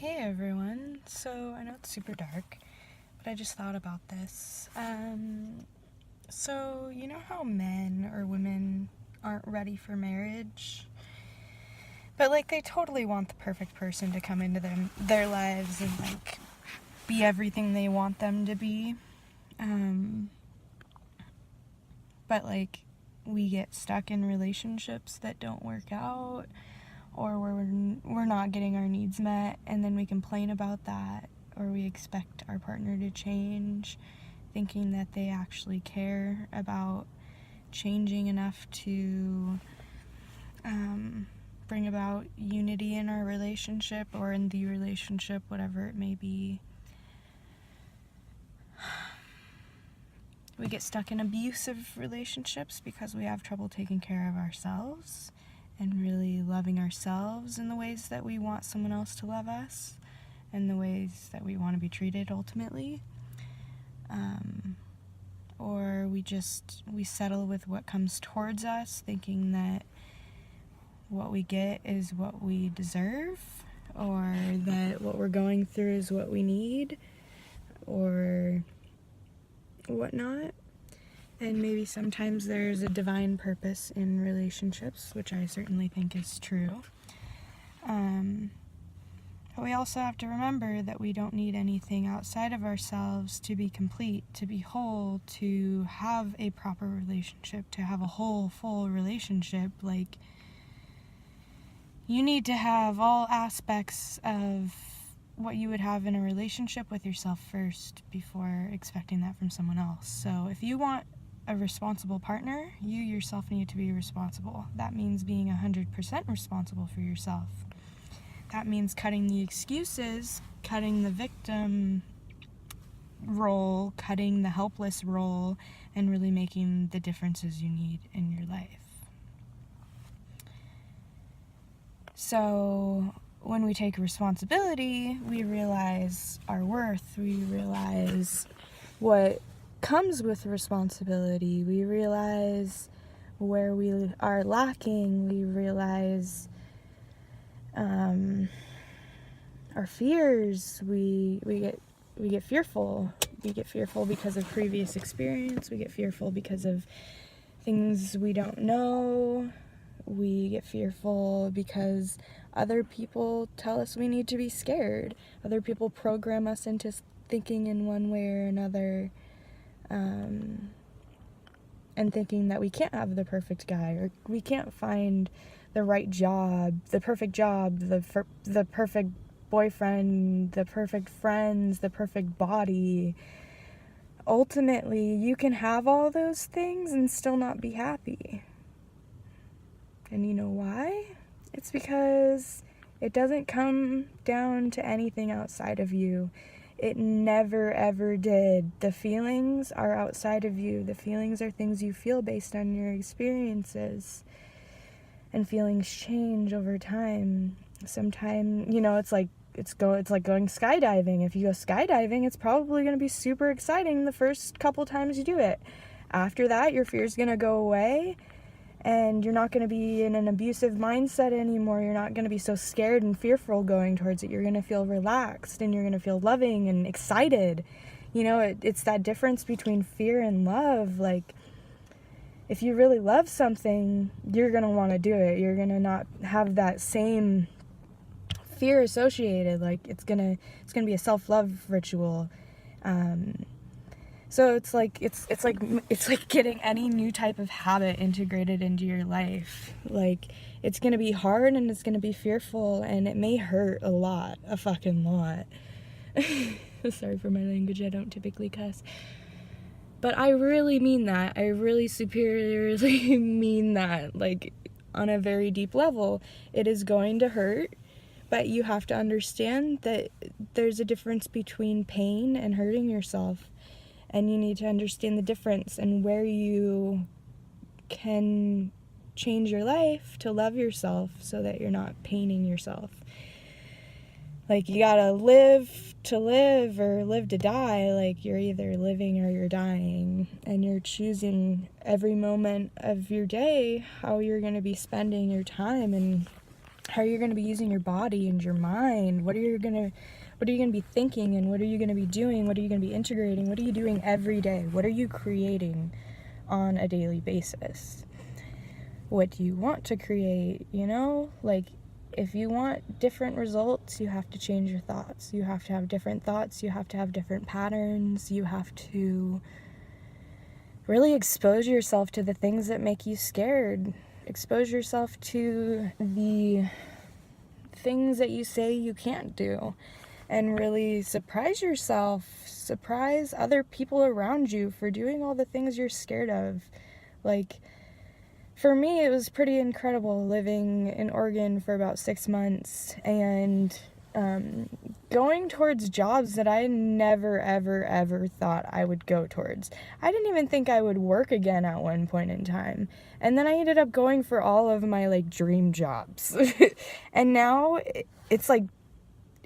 Hey everyone, so I know it's super dark, but I just thought about this. So you know how men or women aren't ready for marriage? But they totally want the perfect person to come into their lives and be everything they want them to be. But we get stuck in relationships that don't work out, or we're not getting our needs met, and then we complain about that, or we expect our partner to change, thinking that they actually care about changing enough to bring about unity in our relationship or in the relationship, whatever it may be. We get stuck in abusive relationships because we have trouble taking care of ourselves and really loving ourselves in the ways that we want someone else to love us and the ways that we want to be treated ultimately. Or we settle with what comes towards us, thinking that what we get is what we deserve, or that what we're going through is what we need, or whatnot. And maybe sometimes there's a divine purpose in relationships, which I certainly think is true. But we also have to remember that we don't need anything outside of ourselves to be complete, to be whole, to have a proper relationship, to have a whole, full relationship. You need to have all aspects of what you would have in a relationship with yourself first before expecting that from someone else. So if you want a responsible partner, you yourself need to be responsible. That means being 100% responsible for yourself. That means cutting the excuses, cutting the victim role, cutting the helpless role, and really making the differences you need in your life. So when we take responsibility, we realize our worth, we realize what comes with responsibility, we realize where we are lacking, we realize our fears, we get fearful. We get fearful because of previous experience, we get fearful because of things we don't know, we get fearful because other people tell us we need to be scared. Other people program us into thinking in one way or another, and thinking that we can't have the perfect guy, or we can't find the right job, the perfect boyfriend, the perfect friends, the perfect body. Ultimately, you can have all those things and still not be happy. And you know why? It's because it doesn't come down to anything outside of you. It never ever did. The feelings are outside of you. The feelings are things you feel based on your experiences. And feelings change over time. Sometimes, it's like going skydiving. If you go skydiving, it's probably going to be super exciting the first couple times you do it. After that, your fear's going to go away, and you're not going to be in an abusive mindset anymore. You're not going to be so scared and fearful going towards it. You're going to feel relaxed, and you're going to feel loving and excited. It's that difference between fear and love. If you really love something, you're going to want to do it. You're going to not have that same fear associated. It's going to be a self-love ritual. So it's like getting any new type of habit integrated into your life. It's going to be hard, and it's going to be fearful, and it may hurt a fucking lot. Sorry for my language, I don't typically cuss. But I really mean that. I really superiorly mean that. On a very deep level. It is going to hurt, but you have to understand that there's a difference between pain and hurting yourself. And you need to understand the difference and where you can change your life to love yourself so that you're not paining yourself. You gotta live to live or live to die. You're either living or you're dying. And you're choosing every moment of your day how you're going to be spending your time and how you're going to be using your body and your mind. What are you going to be thinking, and what are you going to be doing? What are you going to be integrating? What are you doing every day? What are you creating on a daily basis? What do you want to create? You know, like, if you want different results, you have to change your thoughts. You have to have different thoughts. You have to have different patterns. You have to really expose yourself to the things that make you scared. Expose yourself to the things that you say you can't do. And really surprise yourself. Surprise other people around you for doing all the things you're scared of. Like, for me, it was pretty incredible living in Oregon for about 6 months and going towards jobs that I never, ever, ever thought I would go towards. I didn't even think I would work again at one point in time. And then I ended up going for all of my, like, dream jobs. And now it's, like,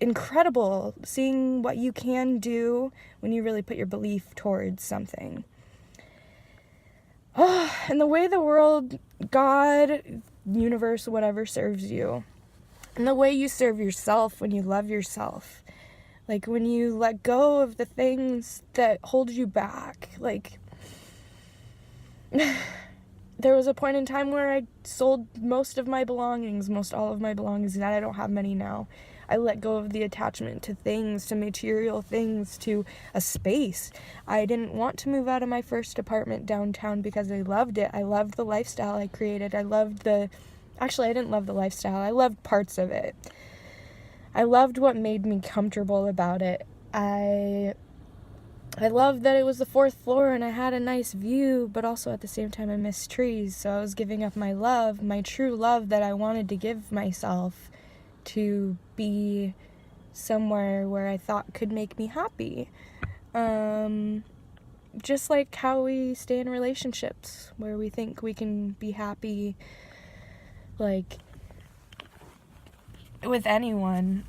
incredible seeing what you can do when you really put your belief towards something. Oh, and the way the world, God, universe, whatever serves you, and the way you serve yourself when you love yourself, like when you let go of the things that hold you back. Like, there was a point in time where I sold most of my belongings, most all of my belongings, and I don't have many now. I let go of the attachment to things, to material things, to a space. I didn't want to move out of my first apartment downtown because I loved it. I loved the lifestyle I created. Actually, I didn't love the lifestyle. I loved parts of it. I loved what made me comfortable about it. I loved that it was the 4th floor and I had a nice view, but also at the same time I missed trees. So I was giving up my love, my true love that I wanted to give myself, to be somewhere where I thought could make me happy. Just like how we stay in relationships where we think we can be happy, like, with anyone,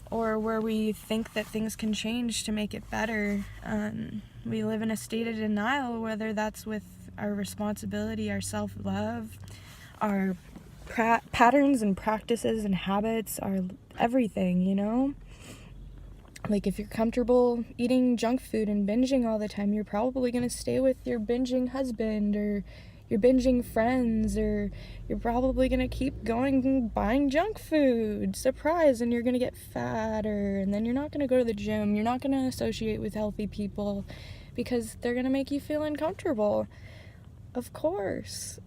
or where we think that things can change to make it better. We live in a state of denial, whether that's with our responsibility, our self-love, our patterns and practices and habits, are everything, you know? Like, if you're comfortable eating junk food and binging all the time, you're probably going to stay with your binging husband or your binging friends, or you're probably going to keep going and buying junk food. Surprise, and you're going to get fatter, and then you're not going to go to the gym. You're not going to associate with healthy people because they're going to make you feel uncomfortable. Of course.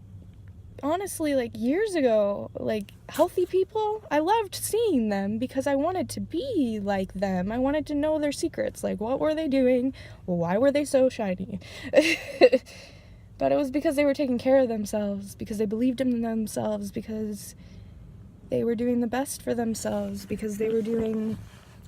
Honestly, like, years ago, like, healthy people, I loved seeing them because I wanted to be like them. I wanted to know their secrets. Like, what were they doing? Why were they so shiny? But it was because they were taking care of themselves, because they believed in themselves, because they were doing the best for themselves, because they were doing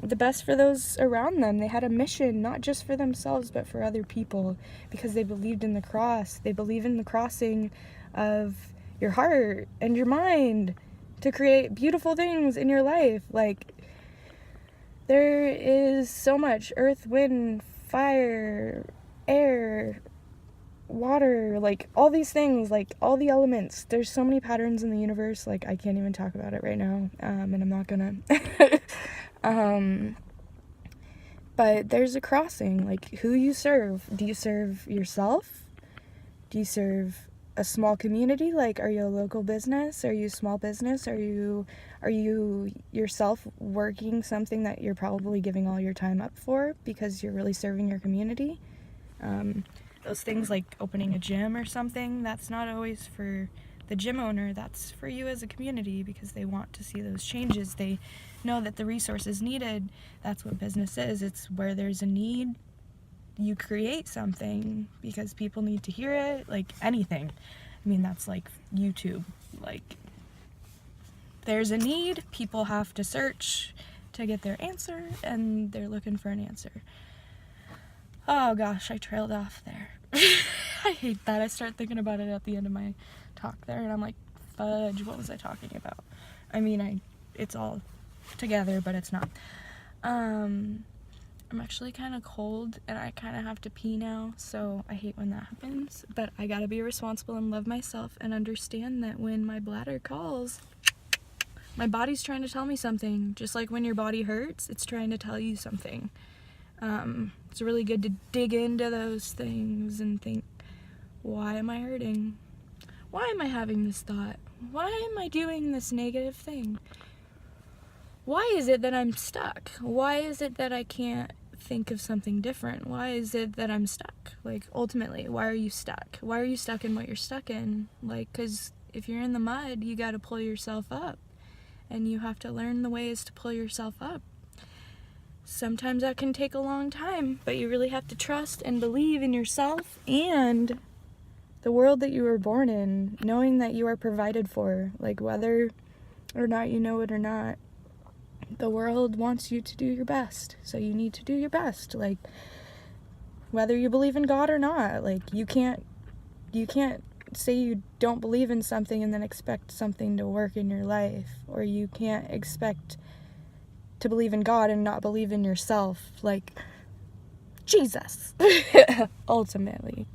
the best for those around them. They had a mission, not just for themselves, but for other people, because they believed in the cross. They believe in the crossing of your heart and your mind to create beautiful things in your life. Like, there is so much earth, wind, fire, air, water, like, all these things, like, all the elements. There's so many patterns in the universe. Like, I can't even talk about it right now, and I'm not gonna. But there's a crossing. Like, who you serve. Do you serve yourself? Do you serve a small community? Like, are you a local business? Are you a small business? Are you yourself working something that you're probably giving all your time up for because you're really serving your community? Those things like opening a gym or something, that's not always for the gym owner, that's for you as a community, because they want to see those changes. They know that the resource is needed. That's what business is. It's where there's a need, you create something because people need to hear it. Like, anything. I mean, that's like YouTube. Like, there's a need, people have to search to get their answer, and they're looking for an answer. Oh gosh, I trailed off there. I hate that. I start thinking about it at the end of my talk there, and I'm like, fudge, what was I talking about? I mean, it's all together, but it's not. I'm actually kind of cold, and I kind of have to pee now, so I hate when that happens. But I gotta be responsible and love myself and understand that when my bladder calls, My body's trying to tell me something. Just like when your body hurts, it's trying to tell you something. It's really good to dig into those things and think, why am I hurting? Why am I having this thought? Why am I doing this negative thing? Why is it that I'm stuck? Why is it that I can't think of something different? Why is it that I'm stuck? Like, ultimately, why are you stuck? Why are you stuck in what you're stuck in? Like, because if you're in the mud, you got to pull yourself up. And you have to learn the ways to pull yourself up. Sometimes that can take a long time, but you really have to trust and believe in yourself and the world that you were born in, knowing that you are provided for. Like, whether or not you know it or not, the world wants you to do your best, so you need to do your best. Like, whether you believe in God or not, like, you can't say you don't believe in something and then expect something to work in your life, or you can't expect to believe in God and not believe in yourself. Like, Jesus. Ultimately,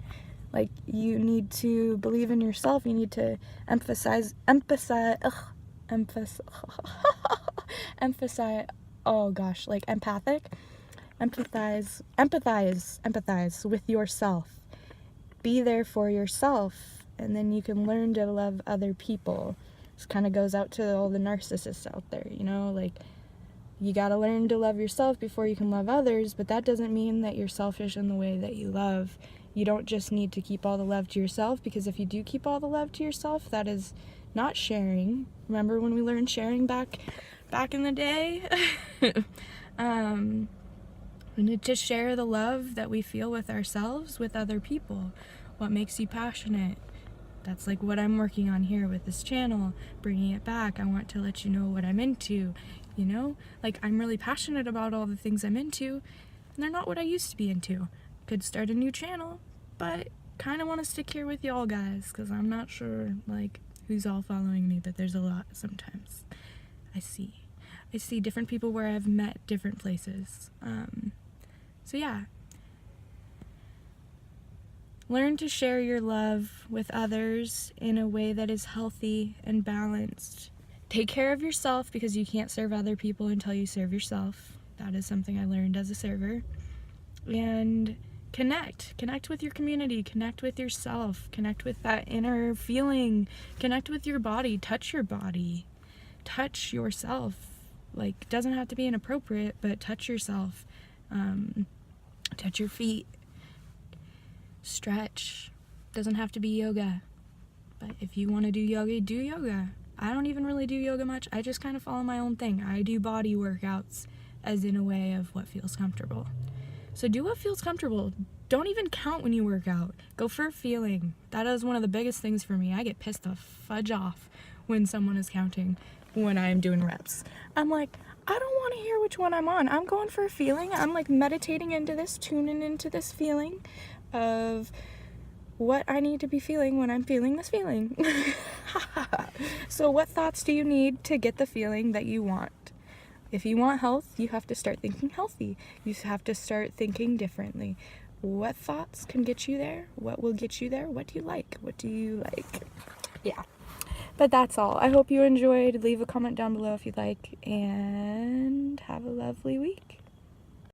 like, you need to believe in yourself. You need to emphasize oh gosh, like, empathize with yourself. Be there for yourself, and then you can learn to love other people. This kind of goes out to all the narcissists out there, you know, like, you gotta learn to love yourself before you can love others, but that doesn't mean that you're selfish in the way that you love. You don't just need to keep all the love to yourself, because if you do keep all the love to yourself, that is not sharing. Remember when we learned sharing back in the day? We need to share the love that we feel with ourselves with other people. What makes you passionate? That's like what I'm working on here with this channel, bringing it back. I want to let you know what I'm into, you know? Like, I'm really passionate about all the things I'm into, and they're not what I used to be into. Could start a new channel, but kind of want to stick here with y'all guys, because I'm not sure, like, who's all following me, but there's a lot sometimes. I see different people where I've met different places. So yeah. Learn to share your love with others in a way that is healthy and balanced. Take care of yourself, because you can't serve other people until you serve yourself. That is something I learned as a server. And connect with your community, connect with yourself, connect with that inner feeling, connect with your body, touch your body, touch yourself. Like, doesn't have to be inappropriate, but touch yourself. Touch your feet, stretch. Doesn't have to be yoga, but if you want to do yoga, do yoga. I don't even really do yoga much. I just kind of follow my own thing. I do body workouts as in a way of what feels comfortable. So do what feels comfortable. Don't even count when you work out. Go for a feeling. That is one of the biggest things for me. I get pissed the fudge off when someone is counting when I am doing reps. I'm like, I don't want to hear which one I'm on. I'm going for a feeling. I'm like meditating into this, tuning into this feeling of what I need to be feeling when I'm feeling this feeling. So what thoughts do you need to get the feeling that you want? If you want health, you have to start thinking healthy. You have to start thinking differently. What thoughts can get you there? What will get you there? What do you like? What do you like? Yeah. But that's all. I hope you enjoyed. Leave a comment down below if you'd like, and have a lovely week.